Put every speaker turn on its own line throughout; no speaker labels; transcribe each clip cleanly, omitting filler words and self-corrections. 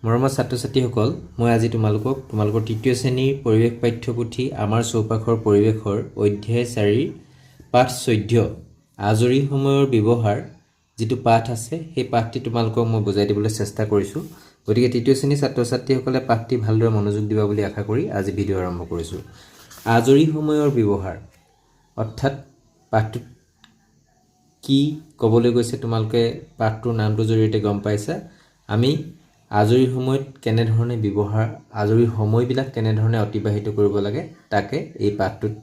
মৰমৰ ছাত্ৰ-ছাত্ৰীসকল, মই আজি তোমালোকৰ তৃতীয় শ্ৰেণীৰ পৰিৱেশ পাঠ্যপুথি আমাৰ চৌপাশৰ পৰিৱেশৰ অধ্যায় 4 পাঠ 14 আজৰি সময়ৰ ব্যৱহাৰ যিটো পাঠ আছে সেই পাঠটি তোমালোকক মই বুজাই দিবলৈ চেষ্টা কৰিছোঁ। গতিকে তৃতীয় শ্ৰেণীৰ ছাত্ৰ-ছাত্ৰীসকলে পাঠটি ভালদৰে মনোযোগ দিবা বুলি আশা কৰি আজি ভিডিঅ' আৰম্ভ কৰিছোঁ। আজৰি সময়ৰ ব্যৱহাৰ অৰ্থাৎ পাঠটোত কি ক'বলৈ গৈছে তোমালোকে পাঠটোৰ নামটোৰ জৰিয়তে গম পাইছা। আমি আজৰি সময়ত কেনেধৰণে ব্যৱহাৰ আজৰি সময়বিলাক কেনেধৰণে অতিবাহিত কৰিব লাগে তাকে এই পাঠটোত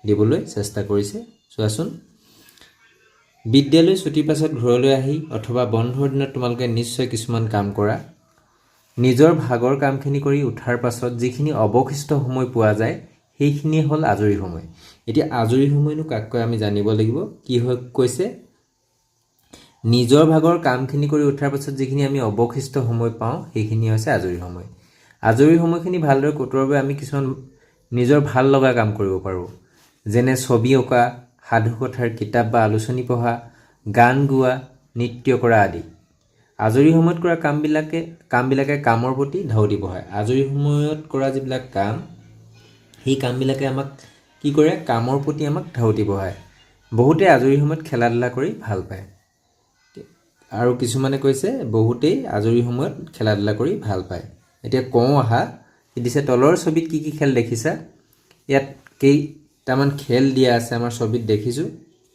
দিবলৈ চেষ্টা কৰিছে। চোৱাচোন, বিদ্যালয় ছুটিৰ পাছত ঘৰলৈ আহি অথবা বন্ধৰ দিনত তোমালোকে নিশ্চয় কিছুমান কাম কৰা। নিজৰ ভাগৰ কামখিনি কৰি উঠাৰ পাছত যিখিনি অৱশিষ্ট সময় পোৱা যায় সেইখিনিয়ে হ'ল আজৰি সময়। এতিয়া আজৰি সময়নো কাক কয় আমি জানিব লাগিব। কি হয় কৈছে, নিজৰ ভাগৰ কামখিনি কৰি উঠাৰ পাছত যিখিনি আমি অৱশিষ্ট সময় পাওঁ সেইখিনি হৈছে আজৰি সময়। আজৰি সময়খিনি ভালদৰে কটোৱাৰ বাবে আমি কিছুমান নিজৰ ভাল লগা কাম কৰিব পাৰোঁ, যেনে ছবি অঁকা, সাধুকথাৰ কিতাপ বা আলোচনী পঢ়া, গান গোৱা, নৃত্য কৰা আদি। আজৰি সময়ত কৰা কামবিলাকে কামৰ প্ৰতি ধাউতি বঢ়ায়। আজৰি সময়ত কৰা যিবিলাক কাম সেই কামবিলাকে আমাক কি কৰে, কামৰ প্ৰতি আমাক ধাউতি বঢ়ায়। বহুতে আজৰি সময়ত খেলা ধূলা কৰি ভাল পায়। আৰু কিছুমানে কৈছে বহুতেই আজৰি সময়ত খেলা ধূলা কৰি ভাল পায়। এতিয়া কওঁ আহা, দিছে তলৰ ছবিত কি কি খেল দেখিছা? ইয়াত কেইটামান খেল দিয়া আছে আমাৰ ছবিত দেখিছোঁ,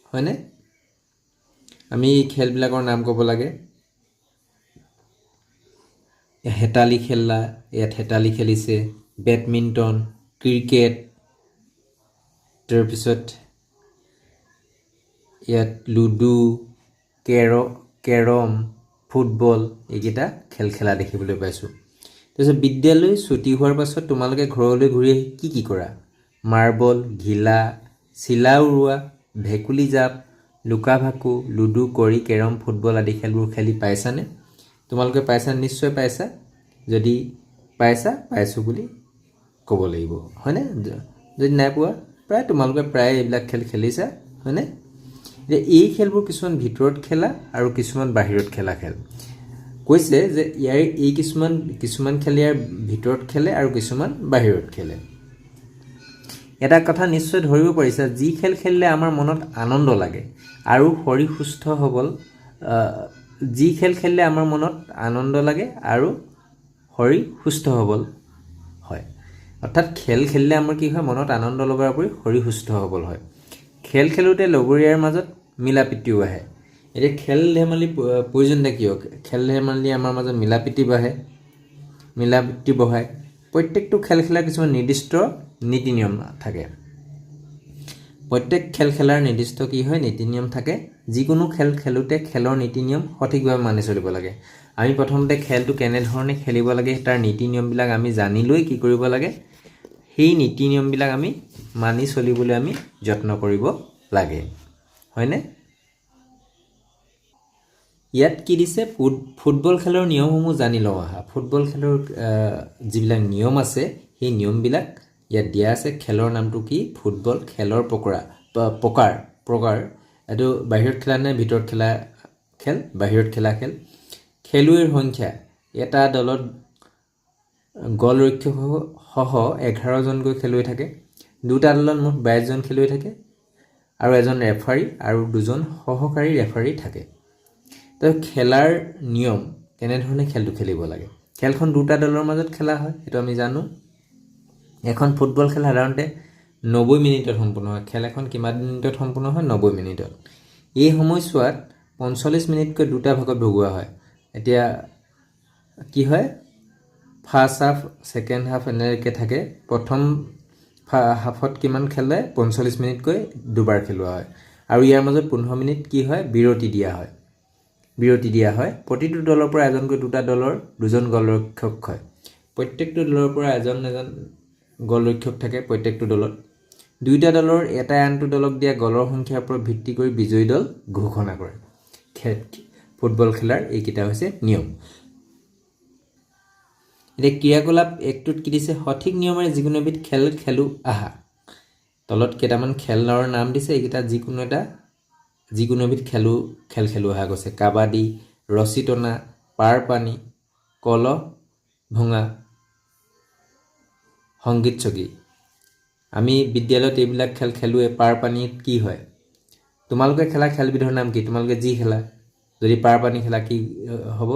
হয়নে? আমি খেলবিলাকৰ নাম ক'ব লাগে। হেতালি খেলা, ইয়াত হেতালি খেলিছে, বেডমিণ্টন, ক্ৰিকেট, তাৰপিছত ইয়াত লুডু, কেৰম, ফুটবল এইকেইটা খেল খেলা দেখিবলৈ পাইছোঁ। তাৰপিছত বিদ্যালয় ছুটি হোৱাৰ পাছত তোমালোকে ঘৰলৈ ঘূৰি আহি কি কৰা? মাৰ্বল, ঘিলা, চিলা উৰুৱা, ভেকুলী জাপ, লুকা ভাকু, লুডু, কড়ি, কেৰম, ফুটবল আদি খেলবোৰ খেলি পাইছানে? তোমালোকে পাইছা, নিশ্চয় পাইছা। যদি পাইছোঁ বুলি ক'ব লাগিব, হয়নে? যদি নাই পোৱা, তোমালোকে প্ৰায় এইবিলাক খেল খেলিছা, হয়নে? যে এই খেলবোৰ কিছুমান ভিতৰত খেলা আৰু কিছুমান বাহিৰত খেলা খেল। কৈছে যে এই কিছুমান খেল ইয়াৰ ভিতৰত খেলে আৰু কিছুমান বাহিৰত খেলে। এটা কথা নিশ্চয় ধৰিব পাৰিছা, যি খেল খেলিলে আমাৰ মনত আনন্দ লাগে আৰু শৰীৰ সুস্থ সবল, যি খেল খেলিলে আমাৰ মনত আনন্দ লাগে আৰু শৰীৰ সুস্থ সবল হয়। অৰ্থাৎ খেল খেলিলে আমাৰ কি হয়, মনত আনন্দ লগাৰ উপৰি শৰীৰ সুস্থ সবল হয়। খেল খেলোঁতে লগৰীয়াৰ মাজত মিলা প্ৰীতিও আহে। এতিয়া খেল ধেমালি প্ৰয়োজনীয়তা কিয়? খেল ধেমালি আমাৰ মাজত মিলা প্ৰীতি বঢ়ায়। প্ৰত্যেকটো খেল খেলাৰ কিছুমান নিৰ্দিষ্ট নীতি নিয়ম থাকে। প্ৰত্যেক খেল খেলাৰ নিৰ্দিষ্ট কি হয়, নীতি নিয়ম থাকে। যিকোনো খেল খেলোঁতে খেলৰ নীতি নিয়ম সঠিকভাৱে মানি চলিব লাগে। আমি প্ৰথমতে খেলটো কেনেধৰণে খেলিব লাগে তাৰ নীতি নিয়মবিলাক আমি জানি লৈ কি কৰিব লাগে, সেই নীতি নিয়মবিলাক আমি মানি চলিবলৈ আমি যত্ন কৰিব লাগে, হয়নে? ইয়াত কি দিছে, ফুটবল খেলৰ নিয়মসমূহ জানি লওঁ আহা। ফুটবল খেলৰ যিবিলাক নিয়ম আছে সেই নিয়মবিলাক ইয়াত দিয়া আছে। খেলৰ নামটো কি? ফুটবল। খেলৰ প্ৰকাৰ এইটো বাহিৰত খেলা নে ভিতৰত খেলা খেল? বাহিৰত খেলা খেল। খেলুৱৈৰ সংখ্যা, এটা দলত গ'লৰক্ষক সহ 11জনকৈ খেলুৱৈ থাকে। দুটা দলত মুঠ 22জন খেলুৱৈ থাকে আৰু এজন ৰেফাৰী আৰু 2জন সহকাৰী ৰেফাৰী থাকে। তো খেলাৰ নিয়ম, কেনেধৰণে খেলটো খেলিব লাগে। খেলখন দুটা দলৰ মাজত খেলা হয়, সেইটো আমি জানো। এখন ফুটবল খেল সাধাৰণতে 90 মিনিটত সম্পূৰ্ণ হয়। খেল এখন কিমান মিনিটত সম্পূৰ্ণ হয়? 90 মিনিটত। এই সময়ছোৱাত 45 মিনিটকৈ দুটা ভাগত ভগোৱা হয়। এতিয়া কি হয়, ফাৰ্ষ্ট হাফ, ছেকেণ্ড হাফ এনেকৈ থাকে। প্ৰথম হাফত কিমান খেলে? 45 মিনিটকৈ দুবাৰ খেলোৱা হয় আৰু ইয়াৰ মাজত 15 মিনিট কি হয়, বিৰতি দিয়া হয়। প্ৰতিটো দলৰ পৰা এজনকৈ দুটা দলৰ 2জন গ'লৰক্ষক হয়। প্ৰত্যেকটো দলৰ পৰা এজন গ'লৰক্ষক থাকে। প্ৰত্যেকটো দলত দুয়োটা দলৰ এটাই আনটো দলক দিয়া গ'লৰ সংখ্যাৰ ওপৰত ভিত্তি কৰি বিজয়ী দল ঘোষণা কৰে। ফুটবল খেলাৰ এইকেইটা হৈছে নিয়ম। এতিয়া ক্ৰিয়াকলাপ একটোত কি দিছে, সঠিক নিয়মেৰে যিকোনো এবিধ খেল খেলো আহা। তলত কেইটামান খেলৰ নাম দিছে, এইকেইটা যিকোনো এবিধ খেল খেলো অহা গৈছে। কাবাডী, ৰছী টনা, পাৰ পানী, কলহ ভঙা, সংগীত চকী। আমি বিদ্যালয়ত এইবিলাক খেল খেলোৱে। পাৰ পানীত কি হয়? তোমালোকে খেলা খেলবিধৰ নাম কি? তোমালোকে যি খেলা, যদি পাৰ পানী খেলা কি হ'ব?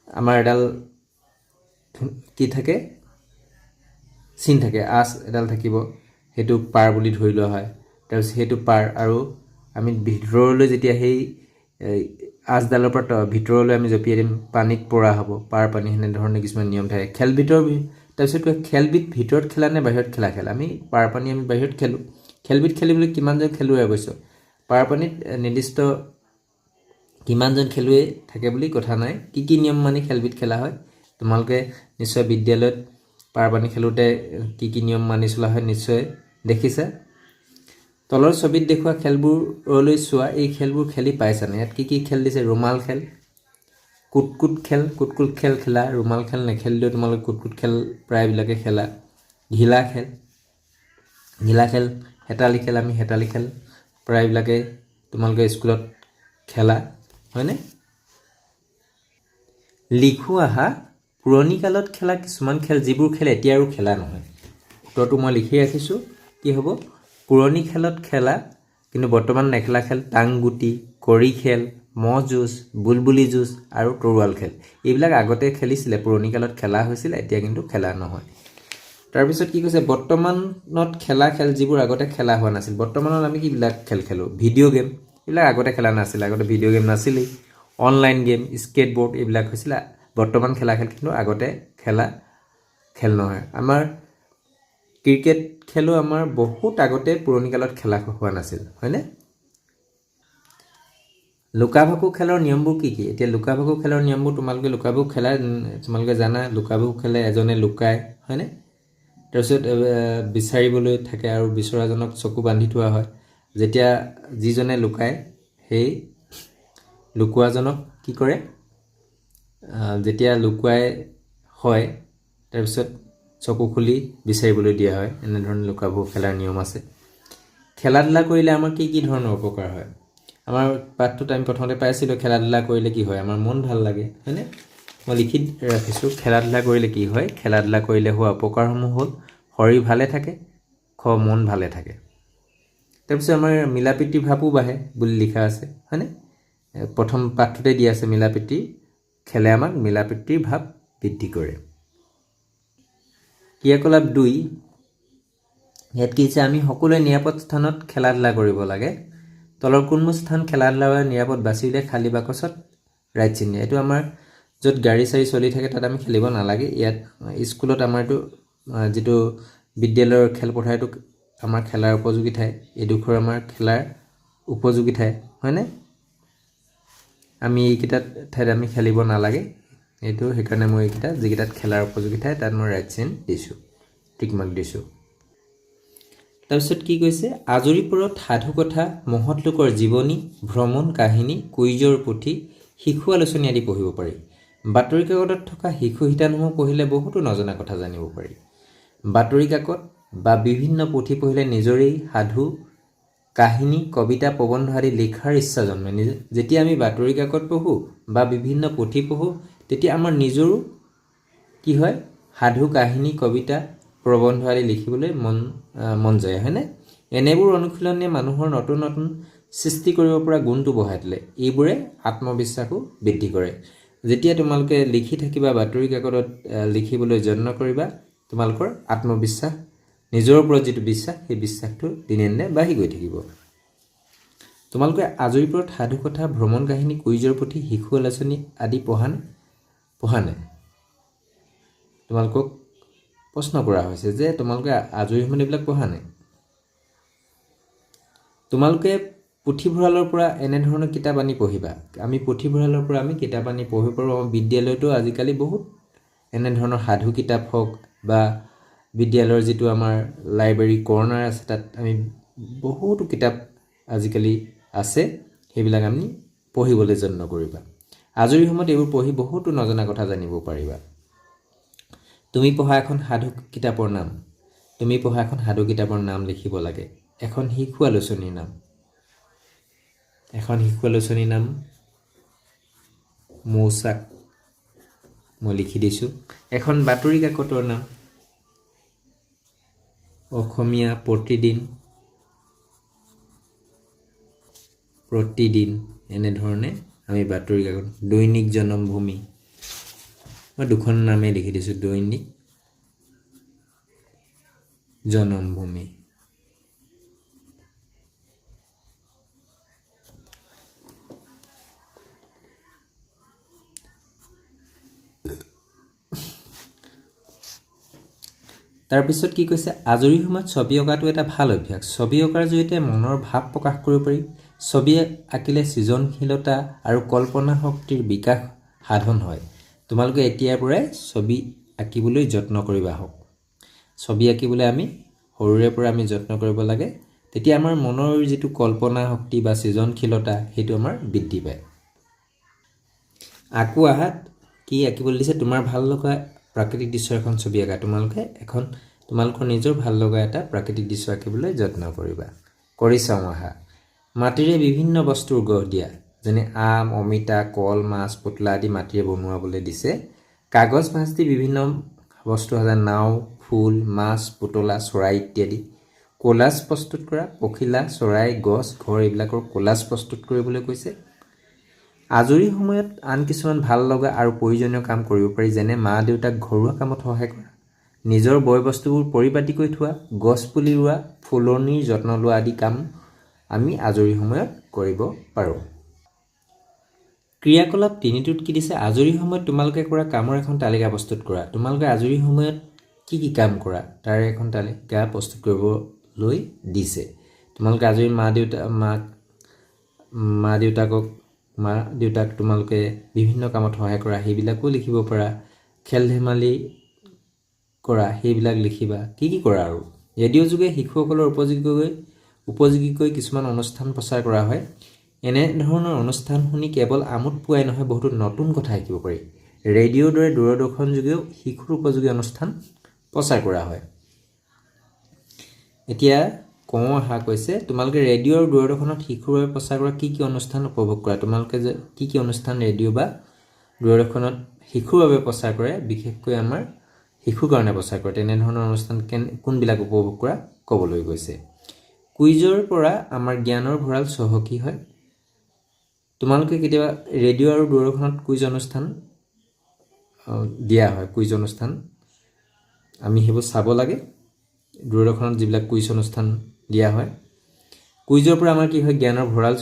আমাৰ এডাল কি থাকে? চিন থাকে, আঁচ এডাল থাকিব, সেইটো পাৰ বুলি ধৰি লোৱা হয়। তাৰপিছত সেইটো পাৰ, আৰু আমি ভিতৰলৈ যেতিয়া সেই আঁচডালৰ পৰা ভিতৰলৈ আমি জঁপিয়াই দিম, পানীত পৰা হ'ব, পাৰ পানী। সেনেধৰণে কিছুমান নিয়ম থাকে খেলবিধৰ। তাৰপিছত খেলবিধ ভিতৰত খেলা নে বাহিৰত খেল? আমি পাৰ পানী আমি বাহিৰত খেলোঁ। খেলবিধ খেলিবলৈ কিমানজন খেলুৱৈ আৱশ্যক? পাৰ পানীত নিৰ্দিষ্ট কিমানজন খেলুৱৈ থাকে বুলি কথা নাই। কি নিয়ম মানি খেলবিধ খেলা হয়? তোমালোকে নিশ্চয় বিদ্যালয়ত পাৰ পানী খেলোঁতে কি নিয়ম মানি চলা হয় নিশ্চয় দেখিছা। তলৰ ছবিত দেখুওৱা খেলবোৰলৈ চোৱা। এই খেলবোৰ খেলি পাইছানে? ইয়াত কি খেল দিছে? ৰুমাল খেল, কুটকুট খেল। কুটকুট খেল খেলা, ৰুমাল খেল নেখেলিলেও তোমালোকে কুটকুট খেল প্ৰায়বিলাকে খেলা। ঘিলা খেল, ঘিলা খেল, হেতালি খেল। আমি হেতালি খেল প্ৰায়বিলাকে তোমালোকে স্কুলত খেলা, হয়নে? লিখো আহা পুৰণি কালত খেলা কিছুমান খেল যিবোৰ খেল এতিয়া আৰু খেলা নহয়। উত্তৰটো মই লিখি ৰাখিছোঁ। কি হ'ব? পুৰণি খেলত খেলা কিন্তু বৰ্তমান নেখেলা খেল: টাংগুটি, কড়ি খেল, মহ যুঁজ, বুলবুলি যুঁজ আৰু তৰোৱাল খেল। এইবিলাক আগতে খেলিছিলে, পুৰণি কালত খেলা হৈছিল, এতিয়া কিন্তু খেলা নহয়। তাৰপিছত কি কৈছে? বৰ্তমানত খেলা খেল যিবোৰ আগতে খেলা হোৱা নাছিল। বৰ্তমানত আমি কিবিলাক খেল খেলোঁ? Video' game. এইবিলাক আগতে খেলা নাছিল, আগতে ভিডিঅ' গেম নাছিলেই। অনলাইন গেম, স্কেটবৰ্ড এইবিলাক হৈছিলে বৰ্তমান খেলা খেল, কিন্তু আগতে খেলা খেল নহয়। আমাৰ ক্ৰিকেট খেলো আমাৰ বহুত আগতে পুৰণি কালত খেলা হোৱা নাছিল, হয়নে? লুকা ভাকু খেলৰ নিয়মবোৰ কি? এতিয়া লুকা ভাকু খেলৰ নিয়মবোৰ লুকা ভাকু খেলা তোমালোকে জানা। লুকা ভাকু খেলে এজনে লুকায়, হয়নে? তাৰপিছত বিচাৰিবলৈ থাকে আৰু বিচৰাজনক চকু বান্ধি থোৱা হয়। যেতিয়া যিজনে লুকায় সেই লুকুৱাজনক কি কৰে? যেতিয়া লুকুৱাই হয় তাৰপিছত চকু খুলি বিচাৰিবলৈ দিয়া হয়। এনেধৰণে লুকা ভাকু খেলাৰ নিয়ম আছে। খেলা ধূলা কৰিলে আমাৰ কি ধৰণৰ উপকাৰ হয়? আমাৰ পাঠটোত আমি প্ৰথমতে পাইছিলোঁ খেলা ধূলা কৰিলে কি হয়? আমাৰ মন ভাল লাগে, হয়নে? মই লিখি ৰাখিছোঁ খেলা ধূলা কৰিলে কি হয়। খেলা ধূলা কৰিলে হোৱা উপকাৰসমূহ হ'ল: শৰীৰ ভালে থাকে, মন ভালে থাকে। তাৰপিছত আমাৰ মিলা প্ৰীতিৰ ভাৱো বাঢ়ে বুলি লিখা আছে, হয়নে? প্ৰথম পাঠটোতে দিয়া আছে মিলা প্ৰীতি খেলে আমাক মিলা প্ৰীতিৰ ভাৱ বৃদ্ধি কৰে। ক্ৰিয়াকলাপ 2 ইয়াত কি হৈছে? আমি সকলোৱে নিৰাপদ স্থানত খেলা ধূলা কৰিব লাগে। তলৰ কোনবোৰ স্থান খেলা ধূলাৰ বাবে নিৰাপদ বাছি উলিয়াই খালী বাকচত ৰাইট চিন দিয়া। এইটো আমাৰ য'ত গাড়ী চাড়ী চলি থাকে তাত আমি খেলিব নালাগে। ইয়াত স্কুলত আমাৰ এইটো যিটো বিদ্যালয়ৰ খেলপথাৰ, এইটো আমাৰ খেলাৰ উপযোগী ঠাই। এইডোখৰ আমাৰ খেলাৰ উপযোগী ঠাই, হয়নে? আমি এইকেইটাত ঠাইত আমি খেলিব নালাগে। এইটো সেইকাৰণে মই এইকেইটা যিকেইটাত খেলাৰ উপযোগী ঠাই তাত মই ৰাইট চিন দিছোঁ, টিক মাৰ্ক দিছোঁ। তাৰপিছত কি কৈছে? আজৰিপৰত সাধুকথা, মহৎ লোকৰ জীৱনী, ভ্ৰমণ কাহিনী, কুইজৰ পুথি, শিশু আলোচনী আদি পঢ়িব পাৰি। বাতৰি কাকতত থকা শিশু শিতানসমূহ পঢ়িলে বহুতো নজনা কথা জানিব পাৰি। বাতৰি কাকত বা বিভিন্ন পুথি পঢ়িলে নিজৰেই সাধু, কাহিনী, কবিতা, প্ৰবন্ধ আদি লিখাৰ ইচ্ছা জন্মে। যেতিয়া আমি বাতৰি কাকত পঢ়োঁ বা বিভিন্ন পুথি পঢ়োঁ তেতিয়া আমাৰ নিজৰো কি হয়? সাধু, কাহিনী, কবিতা, প্ৰবন্ধ আদি লিখিবলৈ মন যায়, হয়নে? এনেবোৰ অনুশীলনে মানুহৰ নতুন নতুন সৃষ্টি কৰিব পৰা গুণটো বঢ়াই তোলে। এইবোৰে আত্মবিশ্বাসো বৃদ্ধি কৰে। যেতিয়া তোমালোকে লিখি থাকিবা, বাতৰি কাকতত লিখিবলৈ যত্ন কৰিবা, তোমালোকৰ আত্মবিশ্বাস, নিজৰ ওপৰত যিটো বিশ্বাস, সেই বিশ্বাসটো দিনে দিনে বাঢ়ি গৈ থাকিব। তোমালোকে আজৰিপৰত সাধুকথা, ভ্ৰমণ কাহিনী, কুইজৰ পুথি, শিশু আলোচনী আদি পঢ়া নাই? তোমালোকক প্ৰশ্ন কৰা হৈছে যে তোমালোকে আজৰি সময়ত এইবিলাক পঢ়া নাই? তোমালোকে পুথিভঁৰালৰ পৰা এনেধৰণৰ কিতাপ আনি পঢ়িবা। আমি পুথিভঁৰালৰ পৰা আমি কিতাপ আনি পঢ়িব পাৰোঁ। আমাৰ বিদ্যালয়তো আজিকালি বহুত এনেধৰণৰ সাধু কিতাপ হওক বা বিদ্যালয়ৰ যিটো আমাৰ লাইব্ৰেৰী কৰ্ণাৰ আছে তাত আমি বহুতো কিতাপ আজিকালি আছে। সেইবিলাক আমি পঢ়িবলৈ যত্ন কৰিবা। আজৰি সময়ত এইবোৰ পঢ়ি বহুতো নজনা কথা জানিব পাৰিবা। তুমি পঢ়া এখন সাধু কিতাপৰ নাম, তুমি পঢ়া এখন সাধু কিতাপৰ নাম লিখিব লাগে। এখন শিশু আলোচনীৰ নাম, এখন শিশু আলোচনীৰ নাম মৌচাক, মই লিখি দিছোঁ। এখন বাতৰি কাকতৰ নাম অসমীয়া প্ৰতিদিন, এনেধৰণে আমি বাতৰি কাকত। দৈনিক জনমভূমি, মই দুখন নামেই লিখি দিছোঁ, দৈনিক জনমভূমি। তাৰপিছত কি কৈছে, আজৰি সময়ত ছবি অঁকাটো এটা ভাল অভ্যাস। ছবি অঁকাৰ জৰিয়তে মনৰ ভাৱ প্ৰকাশ কৰিব পাৰি। ছবি আঁকিলে সৃজনশীলতা আৰু কল্পনা শক্তিৰ বিকাশ সাধন হয়। তোমালোকে এতিয়াৰ পৰাই ছবি আঁকিবলৈ যত্ন কৰিবা হওক। ছবি আঁকিবলৈ আমি সৰুৰে পৰা আমি যত্ন কৰিব লাগে, তেতিয়া আমাৰ মনৰ যিটো কল্পনা শক্তি বা সৃজনশীলতা সেইটো আমাৰ বৃদ্ধি পায়। আকৌ আহাত কি আঁকিবলৈ দিছে, তোমাৰ ভাল লগা প্ৰাকৃতিক দৃশ্য এখন ছবি আঁকা। তোমালোকৰ নিজৰ ভাল লগা এটা প্ৰাকৃতিক দৃশ্য আঁকিবলৈ যত্ন কৰিবা। কৰি চাওঁ আহা। মাটিৰে বিভিন্ন বস্তুৰ গঢ় দিয়া, যেনে আম, অমিতা, কল, মাছ, পুতলা আদি মাটিৰে বনোৱাবলৈ দিছে। কাগজ ভাঁজ দি বিভিন্ন বস্তু সজা, নাও, ফুল, মাছ, পুতলা, চৰাই ইত্যাদি। কোলাজ প্ৰস্তুত কৰা, পখিলা, চৰাই, গছ, ঘৰ এইবিলাকৰ কোলাজ প্ৰস্তুত কৰিবলৈ কৈছে। আজৰি সময়ত আন কিছুমান ভাল লগা আৰু প্ৰয়োজনীয় কাম কৰিব পাৰি, যেনে মা দেউতাক ঘৰুৱা কামত সহায় কৰা, নিজৰ বয় বস্তুবোৰ পৰিপাটিকৈ থোৱা, গছ পুলি ৰোৱা, ফুলনিৰ যত্ন লোৱা আদি কাম আমি আজৰি সময়ত কৰিব পাৰোঁ। ক্ৰিয়াকলাপ 3টোত কি দিছে, আজৰি সময়ত তোমালোকে কৰা কামৰ এখন তালিকা প্ৰস্তুত কৰা। তোমালোকে আজৰি সময়ত কি কি কাম কৰা তাৰে এখন তালিকা প্ৰস্তুত কৰিবলৈ দিছে। তোমালোকে আজৰি মা দেউতাক তোমালোকে বিভিন্ন কামত সহায় কৰা, সেইবিলাকো লিখিব পাৰা। খেল ধেমালি কৰা, সেইবিলাক লিখিবা। কি কি কৰা আৰু। ৰেডিঅ' যোগে শিশুসকলৰ উপযোগীকৈ কিছুমান অনুষ্ঠান প্ৰচাৰ কৰা হয়। এনেধৰণৰ অনুষ্ঠান শুনি কেৱল আমোদ পোৱাই নহয়, বহুতো নতুন কথা শিকিব পাৰি। ৰেডিঅ'ৰ দৰে দূৰদৰ্শন যোগেও শিশুৰ উপযোগী অনুষ্ঠান প্ৰচাৰ কৰা হয়। এতিয়া কওঁ আহা কৈছে, তোমালোকে ৰেডিঅ' আৰু দূৰদৰ্শনত শিশুৰ বাবে প্ৰচাৰ কৰা কি কি অনুষ্ঠান উপভোগ কৰা। তোমালোকে যে কি কি অনুষ্ঠান ৰেডিঅ' বা দূৰদৰ্শনত শিশুৰ বাবে প্ৰচাৰ কৰে, বিশেষকৈ আমাৰ শিশুৰ কাৰণে প্ৰচাৰ কৰে, তেনেধৰণৰ অনুষ্ঠান কোনবিলাক উপভোগ কৰা ক'বলৈ গৈছে। কুইজৰ পৰা আমাৰ জ্ঞানৰ ভঁৰাল চহকী হয়। তোমালোকে কেতিয়াবা ৰেডিঅ' আৰু দূৰদৰ্শনত কুইজ অনুষ্ঠান দিয়া হয়, কুইজ অনুষ্ঠান আমি সেইবোৰ চাব লাগে। দূৰদৰ্শনত যিবিলাক কুইজ অনুষ্ঠান দিয়া হয়, কুইজৰ পৰা আমাৰ কি হয়, জ্ঞানৰ ভঁৰাল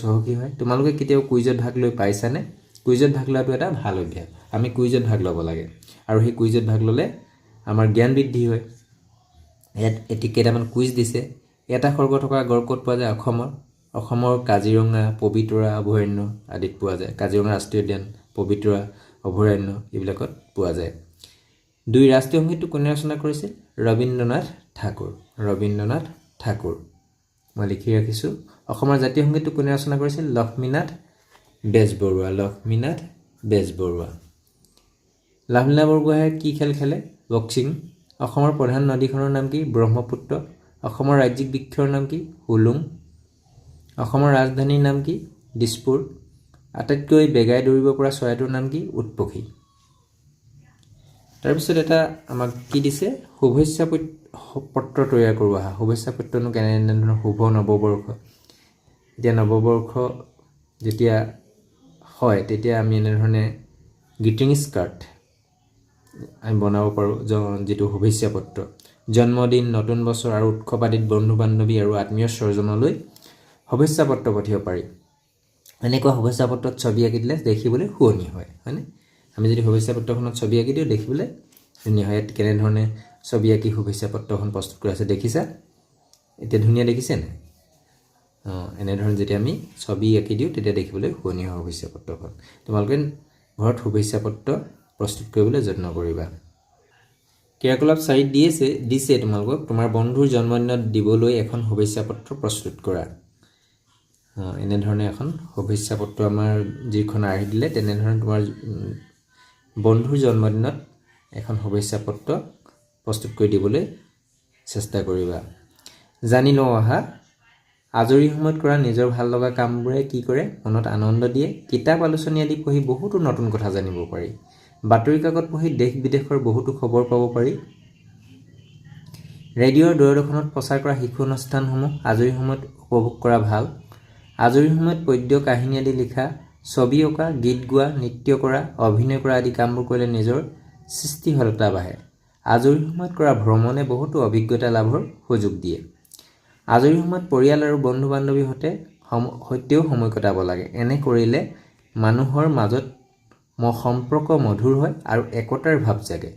চহকী হয়। তোমালোকে কেতিয়াও কুইজত ভাগ লৈ পাইছানে? কুইজত ভাগ লোৱাটো এটা ভাল অভ্যাস। আমি কুইজত ভাগ ল'ব লাগে, আৰু সেই কুইজত ভাগ ল'লে আমাৰ জ্ঞান বৃদ্ধি হয়। ইয়াত কেইটামান কুইজ দিছে। এটা খৰ্গ থকা গড় ক'ত পোৱা যায়? অসমৰ কাজিৰঙা, পবিতৰা অভয়াৰণ্য আদিত পোৱা যায়। কাজিৰঙা ৰাষ্ট্ৰীয় উদ্যান, পবিতৰা অভয়াৰণ্য এইবিলাকত পোৱা যায়। 2. ৰাষ্ট্ৰীয় সংগীতটো কোনে ৰচনা কৰিছিল? ৰবীন্দ্ৰনাথ ঠাকুৰ। মই লিখি ৰাখিছোঁ। অসমৰ জাতীয় সংগীতটো কোনে ৰচনা কৰিছিল? লক্ষ্মীনাথ বেজবৰুৱা। লাভলীনা বৰগোহাঁয়ে কি খেল খেলে? বক্সিং। অসমৰ প্ৰধান নদীখনৰ নাম কি? ব্ৰহ্মপুত্ৰ। অসমৰ ৰাজ্যিক বৃক্ষৰ নাম কি? হুলুং। অসমৰ ৰাজধানীৰ নাম কি? দিছপুৰ। আটাইতকৈ বেগাই দৌৰিব পৰা চৰাইটোৰ নাম কি? উটপক্ষী। তাৰপিছত এটা আমাক কি দিছে? শুভেচ্ছা পত্ৰ তৈয়াৰ কৰোঁ আহা। শুভেচ্ছা পত্ৰনো কেনেধৰণৰ? শুভ নৱবৰ্ষ। এতিয়া নৱবৰ্ষ যেতিয়া হয়, তেতিয়া আমি এনেধৰণে গ্ৰিটিংছ কাৰ্ড আমি বনাব পাৰোঁ, যিটো শুভেচ্ছা পত্ৰ। জন্মদিন, নতুন বছৰ আৰু উৎসৱ আদিত বন্ধু বান্ধৱী আৰু আত্মীয় স্বজনলৈ শুভেচ্ছা পত্ৰ পঠিয়াব পাৰি। এনেকুৱা শুভেচ্ছা পত্ৰত ছবি আঁকি দিলে দেখিবলৈ শুৱনি হয়, হয়নে? আমি যদি শুভেচ্ছা পত্ৰখনত ছবি আঁকি দিওঁ, দেখিবলৈ ধুনীয়া হয়। ইয়াত কেনেধৰণে ছবি আঁকি শুভেচ্ছা পত্ৰখন প্ৰস্তুত কৰা আছে দেখিছা? এতিয়া ধুনীয়া দেখিছে নাই? এনেধৰণে যেতিয়া আমি ছবি আঁকি দিওঁ, তেতিয়া দেখিবলৈ শুৱনি হয় শুভেচ্ছা পত্ৰখন। তোমালোকে ঘৰত শুভেচ্ছা পত্ৰ প্ৰস্তুত কৰিবলৈ যত্ন কৰিবা। ক্ৰিয়াকলাপ 4 দিছে তোমালোকক, তোমাৰ বন্ধুৰ জন্মদিনত দিবলৈ এখন শুভেচ্ছা পত্ৰ প্ৰস্তুত কৰা। এনেধৰণে এখন শুভেচ্ছা পত্ৰ আমাৰ যিখন আৰ্হি দিলে, তেনেধৰণে তোমাৰ বন্ধুৰ জন্মদিনত এখন শুভেচ্ছা পত্ৰ প্ৰস্তুত কৰি দিবলৈ চেষ্টা কৰিবা। জানি লওঁ আহা। আজৰি সময়ত কৰা নিজৰ ভাল লগা কামবোৰে কি কৰে? মনত আনন্দ দিয়ে। কিতাপ আলোচনী আদি পঢ়ি বহুতো নতুন কথা জানিব পাৰি। বাতৰি কাকত পঢ়ি দেশ বিদেশৰ বহুতো খবৰ পাব পাৰি। ৰেডিঅ'ৰ দূৰদৰ্শনত প্ৰচাৰ কৰা শিশু অনুষ্ঠানসমূহ আজৰি সময়ত উপভোগ কৰা ভাল। আজৰি সময়ত পদ্য কাহিনী আদি লিখা, ছবি অঁকা, গীত গোৱা, নৃত্য কৰা, অভিনয় কৰা আদি কামবোৰ কৰিলে নিজৰ সৃষ্টিশীলতা বাঢ়ে। আজৰি সময়ত কৰা ভ্ৰমণে বহুতো অভিজ্ঞতা লাভৰ সুযোগ দিয়ে। আজৰি সময়ত পৰিয়াল আৰু বন্ধু বান্ধৱীৰ সৈতেও সময় কটাব লাগে। এনে কৰিলে মানুহৰ মাজত সম্পৰ্ক মধুৰ হয় আৰু একতাৰ ভাৱ জাগে।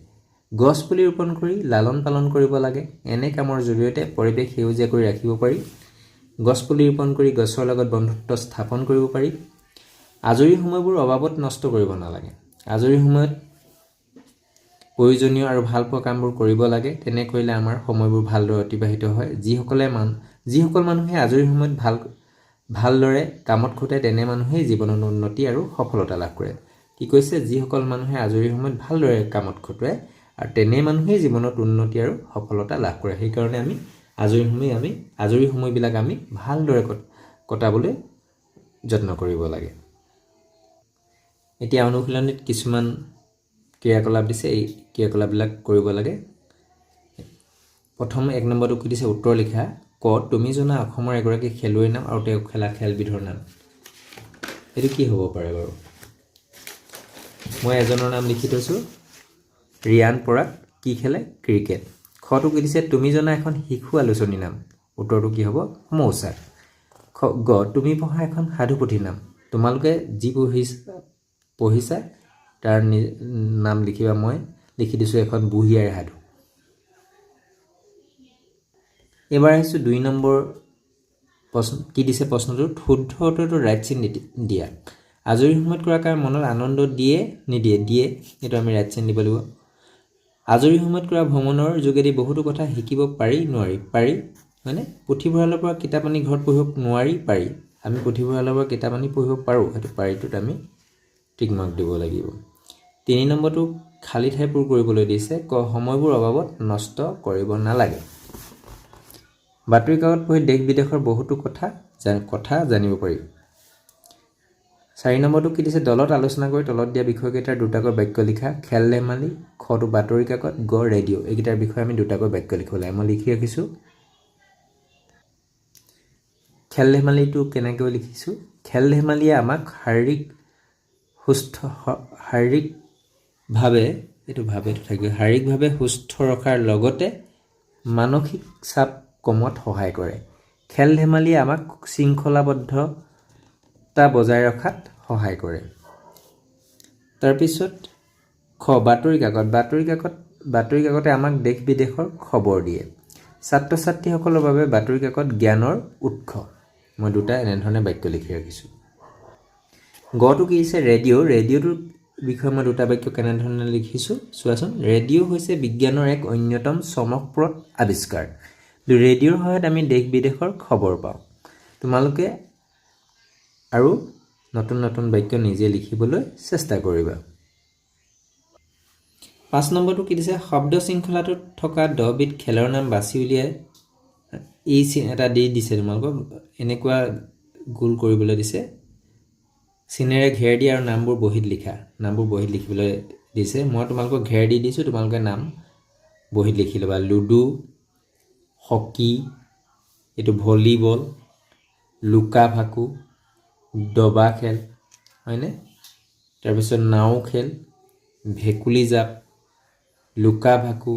গছ পুলি ৰোপণ কৰি লালন পালন কৰিব লাগে। এনে কামৰ জৰিয়তে পৰিৱেশ সেউজীয়া কৰি ৰাখিব পাৰি। গছ পুলি ৰোপণ কৰি গছৰ লগত বন্ধুত্ব স্থাপন কৰিব পাৰি। আজৰি সময়বোৰ অবাবত নষ্ট কৰিব নালাগে। আজৰি সময়ত প্ৰয়োজনীয় আৰু ভালপোৱা কামবোৰ কৰিব লাগে। তেনে কৰিলে আমাৰ সময়বোৰ ভালদৰে অতিবাহিত হয়। যিসকল মানুহে আজৰি সময়ত ভালদৰে কামত খটায় তেনে মানুহেই জীৱনত উন্নতি আৰু সফলতা লাভ কৰে। কি কৈছে? যিসকল মানুহে আজৰি সময়ত ভালদৰে কামত খটুৱায় আৰু তেনে মানুহেই জীৱনত উন্নতি আৰু সফলতা লাভ কৰে। সেইকাৰণে আমি আজৰি সময়বিলাক আমি ভালদৰে কটাবলৈ যত্ন কৰিব লাগে। এতিয়া অনুশীলনীত কিছুমান ক্ৰিয়াকলাপ দিছে, এই ক্ৰিয়াকলাপবিলাক কৰিব লাগে। প্ৰথম 1 নম্বৰটো কি দিছে? উত্তৰ লিখা। ক, তুমি জনা অসমৰ এগৰাকী খেলুৱৈৰ নাম আৰু তেওঁ খেলা খেলবিধৰ নাম। এইটো কি হ'ব পাৰে বাৰু? মই এজনৰ নাম লিখি থৈছোঁ, ৰিয়ান পৰাগ। কি খেলে? ক্ৰিকেট। খটো কি দিছে? তুমি জনা এখন শিশু আলোচনীৰ নাম। উত্তৰটো কি হ'ব? মৌচাক। গ, তুমি পঢ়া এখন সাধুপুথিৰ নাম। তোমালোকে যি পঢ়িছা তাৰ নাম লিখিবা। মই লিখি দিছোঁ এখন বুঢ়ী আইৰ সাধু। এইবাৰ আহিছোঁ 2 নম্বৰ প্ৰশ্ন। কি দিছে প্ৰশ্নটোত? শুদ্ধ উত্তৰটো ৰাইট চিন দিয়া। আজৰি সময়ত কৰা কাম মনত আনন্দ দিয়ে নিদিয়ে? দিয়ে। এইটো আমি ৰাইট চিন দিব লাগিব। আজৰি সময়ত কৰা ভ্ৰমণৰ যোগেদি বহুতো কথা শিকিব পাৰি নোৱাৰি? পাৰি। মানে পুথিভঁৰালৰ পৰা কিতাপ আনি ঘৰত পঢ়িব নোৱাৰি? পাৰি। আমি পুথিভঁৰালৰ পৰা কিতাপ আনি পঢ়িব পাৰোঁ। সেইটো পাৰিটোত আমি টিক মাৰ্ক দিব লাগিব। 3 নম্বৰটো খালী ঠাই পূৰ কৰিবলৈ দিছে। ক, সময়বোৰ অবাবত নষ্ট কৰিব নালাগে। বাতৰি কাকত পঢ়ি দেশ বিদেশৰ বহুতো কথা জানিব পাৰি। 4 নম্বৰটো কি দিছে? দলত আলোচনা কৰি তলত দিয়া বিষয়কেইটাৰ দুটাকৈ বাক্য লিখা। খেল ধেমালি, খটো বাতৰি কাকত, গ ৰেডিঅ'। এইকেইটাৰ বিষয়ে আমি দুটাকৈ বাক্য লিখিব লাগে। মই লিখি ৰাখিছোঁ। খেল ধেমালিটো কেনেকৈ লিখিছোঁ? খেল ধেমালিয়ে আমাক শাৰীৰিকভাৱে সুস্থ ৰখাৰ লগতে মানসিক চাপ কমোৱাত সহায় কৰে। খেল ধেমালিয়ে আমাক শৃংখলাবদ্ধতা বজাই ৰখাত সহায় কৰে। তাৰপিছত খ, বাতৰি কাকত। বাতৰি কাকতে আমাক দেশ বিদেশৰ খবৰ দিয়ে। ছাত্ৰ ছাত্ৰীসকলৰ বাবে বাতৰি কাকত জ্ঞানৰ উৎস। মই দুটা এনেধৰণে বাক্য লিখি ৰাখিছোঁ। গটো কি দিছে? ৰেডিঅ'। ৰেডিঅ'টোৰ বিষয়ে মই দুটা বাক্য কেনেধৰণে লিখিছোঁ চোৱাচোন। ৰেডিঅ' হৈছে বিজ্ঞানৰ এক অন্যতম চমকপ্ৰদ আৱিষ্কাৰ। ৰেডিঅ'ৰ সহায়ত আমি দেশ বিদেশৰ খবৰ পাওঁ। তোমালোকে আৰু নতুন নতুন বাক্য নিজে লিখিবলৈ চেষ্টা কৰিবা। 5 নম্বৰটো কি দিছে? শব্দ শৃংখলাটোত থকা 10বিধ খেলৰ নাম বাছি উলিয়াই এটা দিছে তোমালোকক। এনেকুৱা গোল কৰিবলৈ দিছে। চিনেৰে ঘেৰ দিয়া আৰু নামবোৰ বহীত লিখা। নামবোৰ বহীত লিখিবলৈ দিছে। মই তোমালোকক ঘেৰ দি দিছোঁ, তোমালোকে নাম বহীত লিখি ল'বা। লুডু, হকী, এইটো ভলীবল, লুকা ভাকু, দবা খেল, হয়নে? তাৰপিছত নাও খেল, ভেকুলী জাপ, লুকা ভাকু,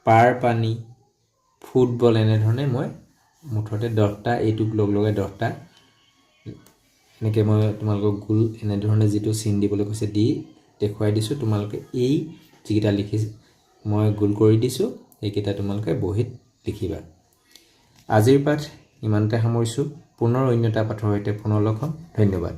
পাৰ পানী, ফুটবল। এনেধৰণে মই মুঠতে 10টা, এইটোক লগাই 10টা এনেকৈ মই তোমালোকক গোল এনেধৰণে যিটো চিন দিবলৈ কৈছে দি দেখুৱাই দিছোঁ। তোমালোকে এই যিকেইটা লিখিছে মই গোল কৰি দিছোঁ, এইকেইটা তোমালোকে বহীত লিখিবা। আজিৰ পাঠ ইমানতে সামৰিছোঁ। পুনৰ অন্য এটা পাঠৰ সৈতে পুনৰ লগ হ'ম। ধন্যবাদ।